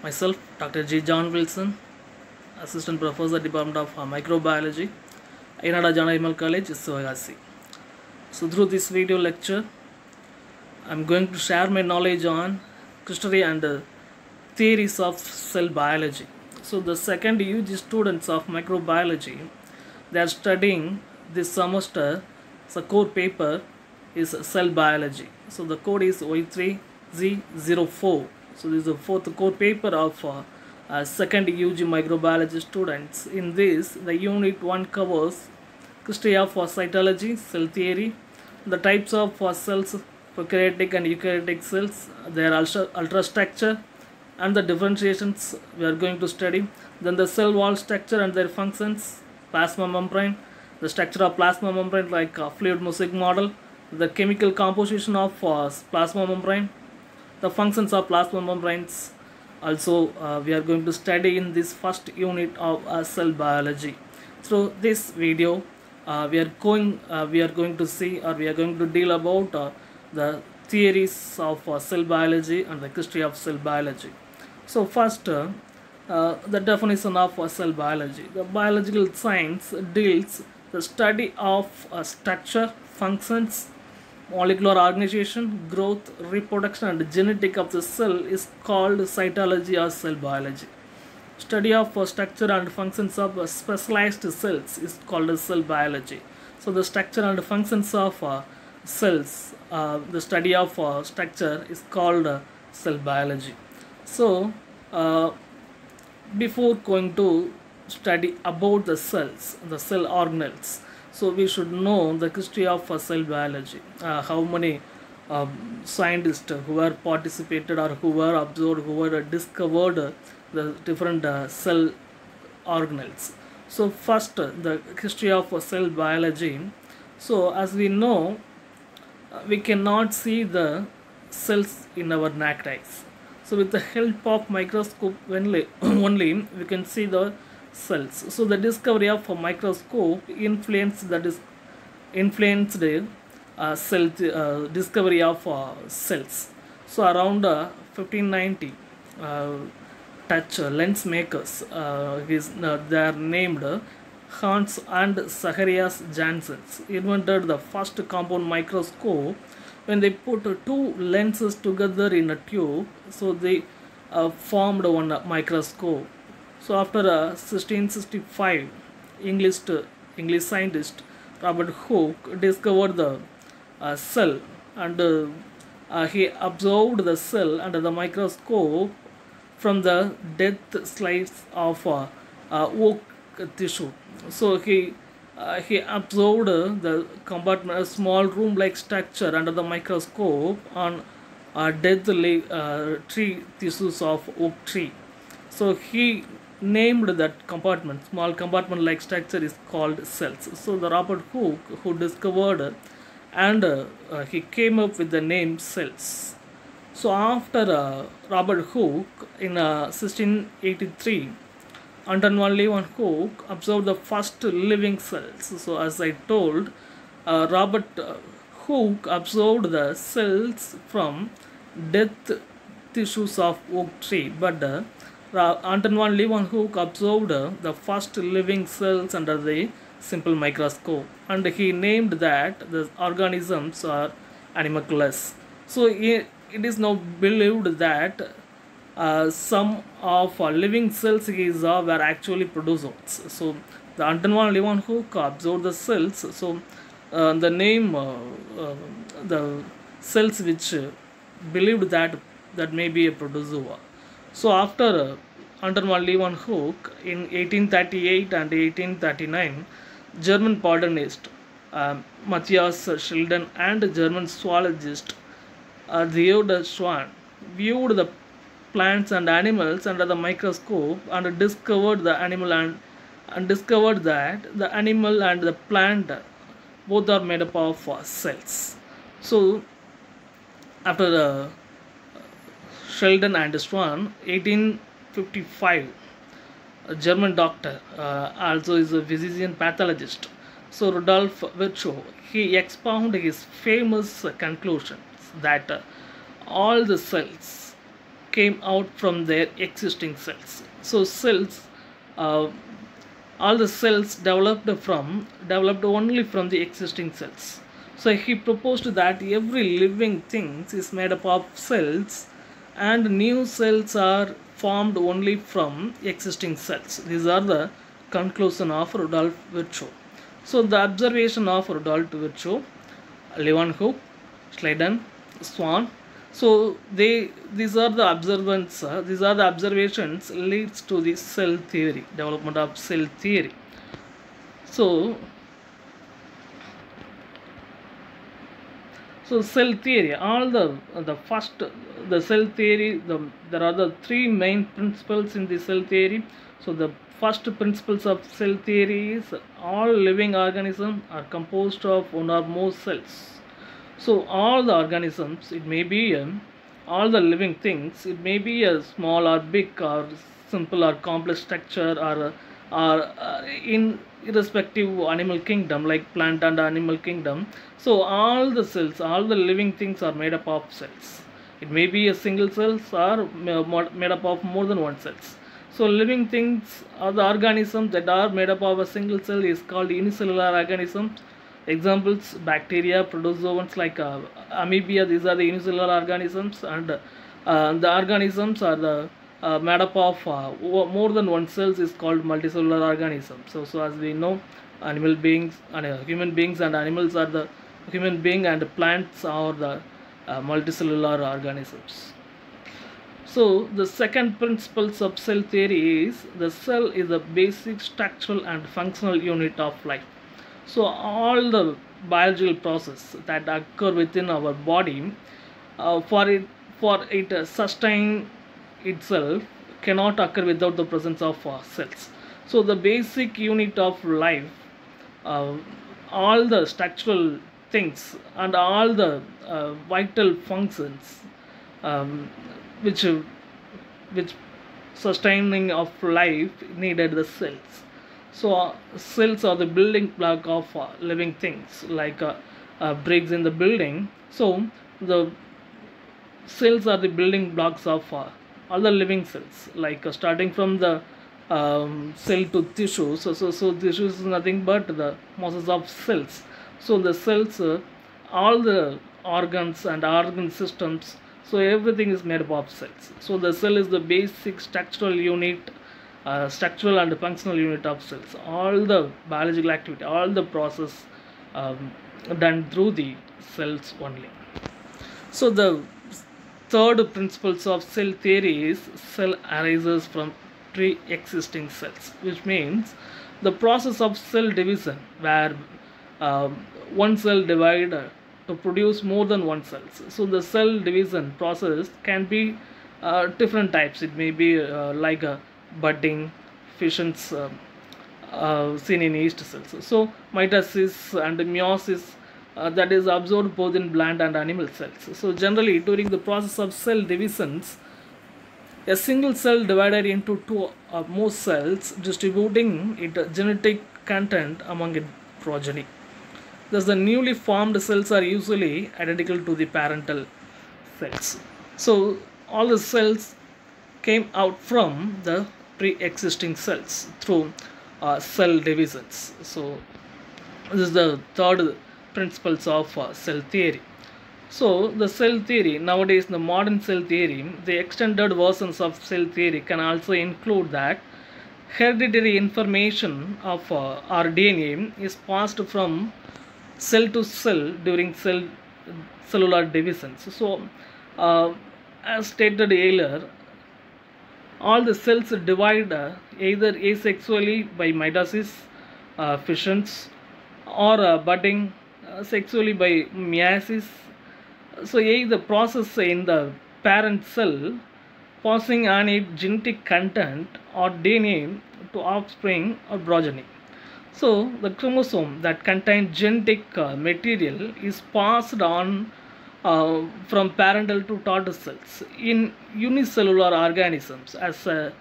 Myself, Dr. G. John Wilson, Assistant Professor, Department of Microbiology, Ainada Jana Imal College, Sivagasi. So, through this video lecture, I am going to share my knowledge on history and theories of cell biology. So, the second UG students of microbiology, they are studying this semester. The core paper is cell biology. So, the code is Y3Z04. So, this is the fourth core paper of second UG microbiology students. In this, the unit 1 covers history of cytology, cell theory, the types of cells, prokaryotic and eukaryotic cells, their ultrastructure, and the differentiations we are going to study. Then the cell wall structure and their functions, plasma membrane, the structure of plasma membrane like fluid mosaic model, the chemical composition of plasma membrane, the functions of plasma membranes. Also, we are going to study in this first unit of cell biology. Through this video, we are going to see, or we are going to deal about the theories of cell biology and the history of cell biology. So first, the definition of cell biology. The biological science deals the study of structure, functions, molecular organization, growth, reproduction, and genetic of the cell is called cytology or cell biology. Study of structure and functions of specialized cells is called cell biology. So the structure and functions of cells, the study of structure is called cell biology. So before going to study about the cells, the cell organelles, so we should know the history of cell biology. How many scientists who were participated or who were observed, who were discovered the different cell organelles. So first, the history of cell biology. So as we know, we cannot see the cells in our naked eyes. So with the help of microscope only, we can see the cells. So the discovery of a microscope influenced cell discovery of cells. So around 1590, Dutch lens makers, they are named Hans and Zacharias Janssen, invented the first compound microscope when they put two lenses together in a tube. So they formed one microscope. So after 1665, English scientist Robert Hooke discovered the cell, and he observed the cell under the microscope from the dead slice of oak tissue. So he observed the compartment, a small room-like structure under the microscope on dead tree tissues of oak tree. So he named that compartment, small compartment-like structure, is called cells. So the Robert Hooke who discovered and he came up with the name cells. So after Robert Hooke in 1683, Anton van Leeuwenhoek observed the first living cells. So as I told, Robert Hooke observed the cells from dead tissues of oak tree, but Anton van Leeuwenhoek observed the first living cells under the simple microscope, and he named that the organisms are animalculous. So it is now believed that some of living cells he saw were actually protozoans. So the Anton van Leeuwenhoek observed the cells. So the name, the cells which believed that may be a protozoa. So after Anton van Leeuwenhoek in 1838 and 1839, German botanist Matthias Schilden and German zoologist Theodor Schwann viewed the plants and animals under the microscope and discovered the animal and discovered that the animal and the plant both are made up of cells. So after the Schilden and Schwann, 1855, a German doctor, also is a physician pathologist, so Rudolf Virchow, he expounded his famous conclusions that all the cells came out from their existing cells. So cells, uh, all the cells developed only from the existing cells. So he proposed that every living thing is made up of cells, and new cells are formed only from existing cells. These are the conclusion of Rudolf Virchow. So the observation of Rudolf Virchow, Leeuwenhoek, Schleiden, Swan. So these are the observations leads to the cell theory, development of cell theory. So cell theory, all the first the cell theory, there are the three main principles in the cell theory. So the first principles of cell theory is all living organisms are composed of one or more cells. So all the organisms, it may be all the living things, it may be a small or big or simple or complex structure, or in irrespective animal kingdom like plant and animal kingdom. So all the cells, all the living things are made up of cells. It may be a single cells or made up of more than one cells. So living things or the organisms that are made up of a single cell is called unicellular organisms. Examples: bacteria, protozoans like amoeba. These are the unicellular organisms, and the organisms are the made up of more than one cells is called multicellular organisms. So as we know, animal beings and human beings and animals are the human being, and plants are the multicellular organisms. So the second principles of cell theory is the cell is the basic structural and functional unit of life. So all the biological process that occur within our body, for it to sustain itself, cannot occur without the presence of cells. So the basic unit of life, uh, all the structural things and all the vital functions, um, which which sustaining of life needed the cells. So cells are the building block of living things, like bricks in the building. So the cells are the building blocks of all the living cells, like starting from the cell to tissue. So tissue is nothing but the masses of cells. So the cells, all the organs and organ systems, so everything is made up of cells. So the cell is the basic structural unit, structural and functional unit of cells. All the biological activity, all the process done through the cells only. So the third principles of cell theory is cell arises from pre-existing cells, which means the process of cell division, where one cell divided to produce more than one cells. So the cell division process can be different types. It may be like a budding, fissions, seen in yeast cells. So mitosis and meiosis, that is observed both in plant and animal cells. So generally, during the process of cell divisions, a single cell divided into two or more cells, distributing its genetic content among its progeny. Thus, the newly formed cells are usually identical to the parental cells. So all the cells came out from the pre-existing cells through cell divisions. So this is the third principles of cell theory. So the cell theory nowadays, the modern cell theory, the extended versions of cell theory can also include that hereditary information of our DNA is passed from cell to cell during cellular divisions. So as stated earlier, all the cells divide either asexually by mitosis, fissions, or budding sexually by meiosis. So the process in the parent cell passing on its genetic content or DNA to offspring or progeny. So the chromosome that contains genetic material is passed on from parental to daughter cells in unicellular organisms, as well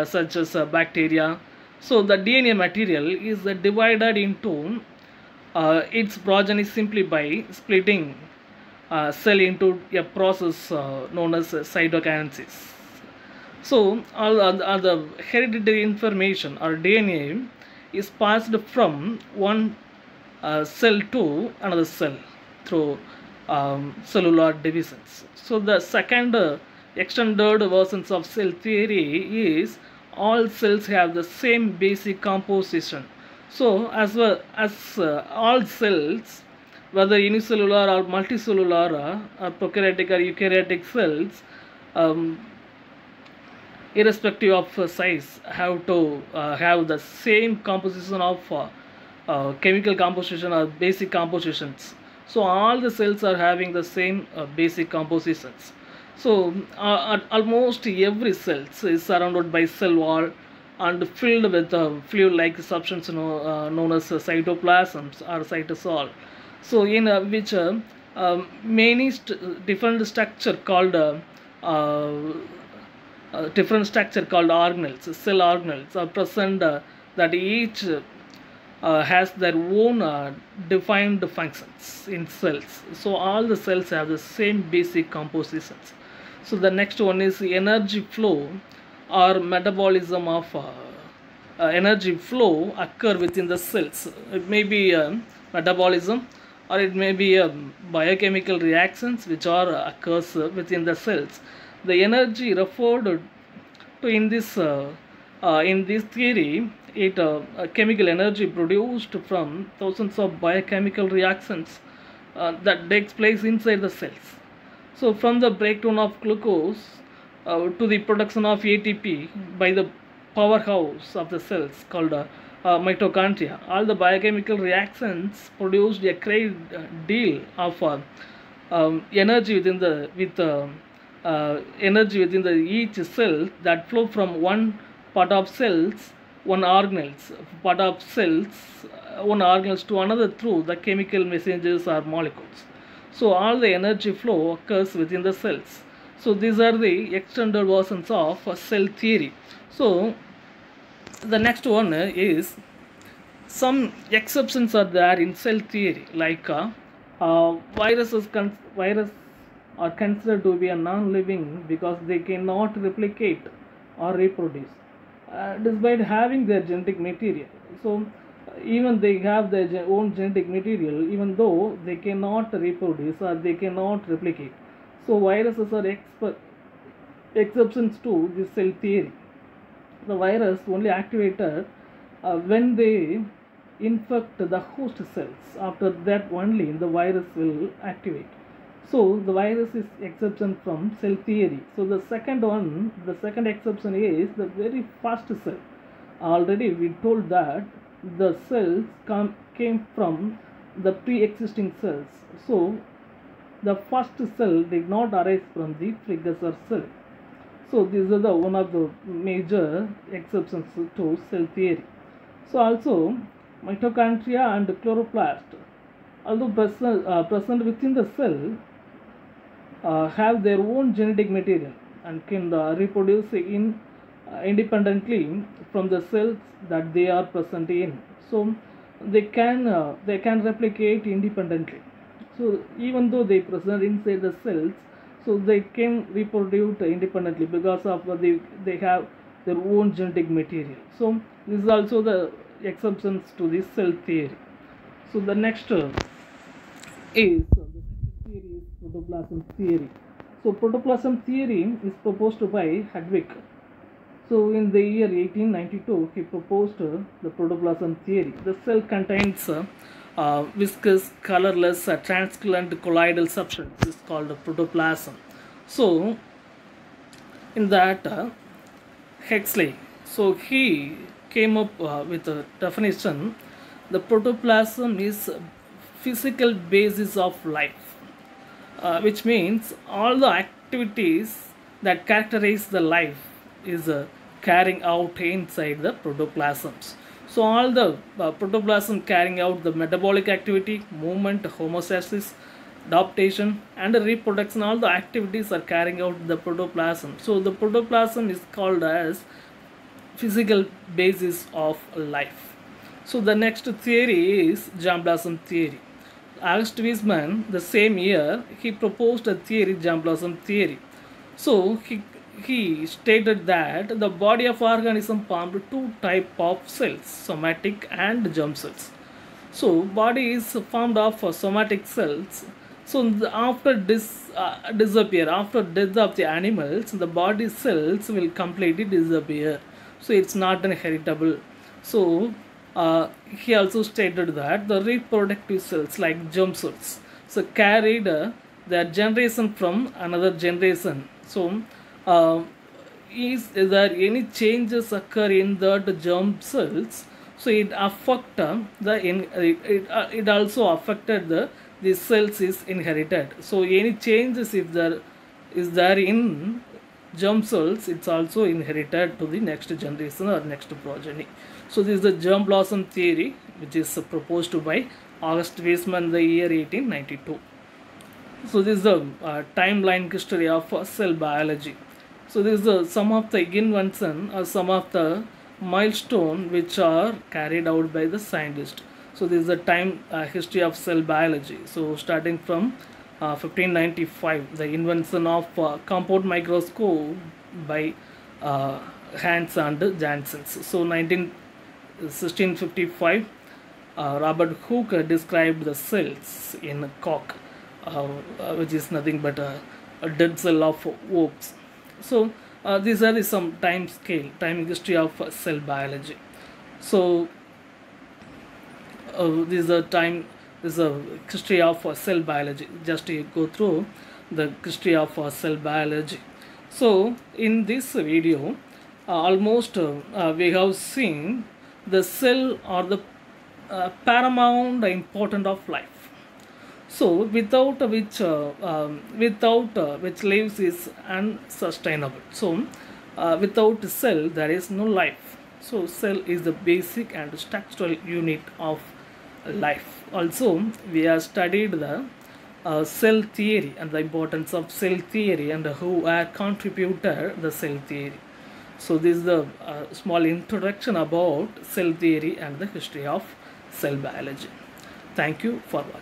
such as bacteria. So the DNA material is divided into its progeny simply by splitting cell into a process known as cytokinesis. So, all the hereditary information or DNA is passed from one cell to another cell through cellular divisions. So, the second extended versions of cell theory is all cells have the same basic composition. So, as well as all cells, whether unicellular or multicellular or prokaryotic or eukaryotic cells, um, irrespective of size, have to have the same composition of chemical composition or basic compositions. So all the cells are having the same basic compositions. So almost every cell is surrounded by cell wall and filled with fluid-like substance known as cytoplasms or cytosol. So in which many different structure called different structure called organelles, cell organelles are present that each has their own defined functions in cells. So all the cells have the same basic compositions. So the next one is energy flow or metabolism of energy flow occur within the cells. It may be metabolism or it may be biochemical reactions which are occurs within the cells. The energy referred to in this theory, chemical energy produced from thousands of biochemical reactions that takes place inside the cells. So from the breakdown of glucose to the production of ATP by the powerhouse of the cells called mitochondria, all the biochemical reactions produced a great deal of energy within the energy within the each cell that flow from one part of cells, one organelles, part of cells, one organelles to another through the chemical messengers or molecules. So all the energy flow occurs within the cells. So these are the extended versions of cell theory. So the next one is some exceptions are there in cell theory, like virus are considered to be a non-living because they cannot replicate or reproduce despite having their genetic material. So even they have their own genetic material, even though they cannot reproduce or they cannot replicate. So viruses are exceptions to this cell theory. The virus only activated when they infect the host cells. After that only the virus will activate. So the virus is exception from cell theory. So the second exception is the very first cell. Already we told that the cells came from the pre-existing cells. So the first cell did not arise from the precursor cell. So these are the one of the major exceptions to cell theory. So also mitochondria and chloroplast, although present within the cell, have their own genetic material and can reproduce independently from the cells that they are present in. So they can replicate independently. So even though they present inside the cells, so they can reproduce independently because of they have their own genetic material. So this is also the exceptions to this cell theory. So the next is protoplasm theory. So protoplasm theory is proposed by Hedwig. So in the year 1892, he proposed the protoplasm theory. The cell contains viscous, colorless, translucent colloidal substance. It's called protoplasm. So in that Huxley, so he came up with a definition. The protoplasm is physical basis of life, which means all the activities that characterize the life is carrying out inside the protoplasms. So all the protoplasm carrying out the metabolic activity, movement, homeostasis, adaptation and reproduction, all the activities are carrying out the protoplasm. So the protoplasm is called as physical basis of life. So the next theory is germplasm theory. August Weismann, the same year, he proposed a theory, germ blossom theory. So he stated that the body of organism formed two type of cells, somatic and germ cells. So body is formed of somatic cells. So after disappear, after death of the animals, the body cells will completely disappear. So it's not inheritable. So he also stated that the reproductive cells like germ cells so carried their generation from another generation. So uh, is there any changes occur in the germ cells, so it affect it also affected the cells is inherited. So any changes if there is there in germ cells, it's also inherited to the next generation or next progeny. So this is the germ blossom theory, which is proposed by August Weismann in the year 1892. So this is the timeline history of cell biology. So this is some of the invention or some of the milestone which are carried out by the scientist. So this is the time history of cell biology. So starting from 1595, the invention of compound microscope by Hans and Janssen. So 1655, Robert Hooke described the cells in cock, which is nothing but a dead cell of oaks. So these are some time scale, time history of cell biology. So this is a time, this is a history of cell biology. Just to go through the history of cell biology. So in this video, almost we have seen the cell or the paramount important of life. So without which lives is unsustainable. So without cell there is no life. So cell is the basic and structural unit of life. Also we have studied the cell theory and the importance of cell theory and who are contributed the cell theory. So this is the small introduction about cell theory and the history of cell biology. Thank you for watching.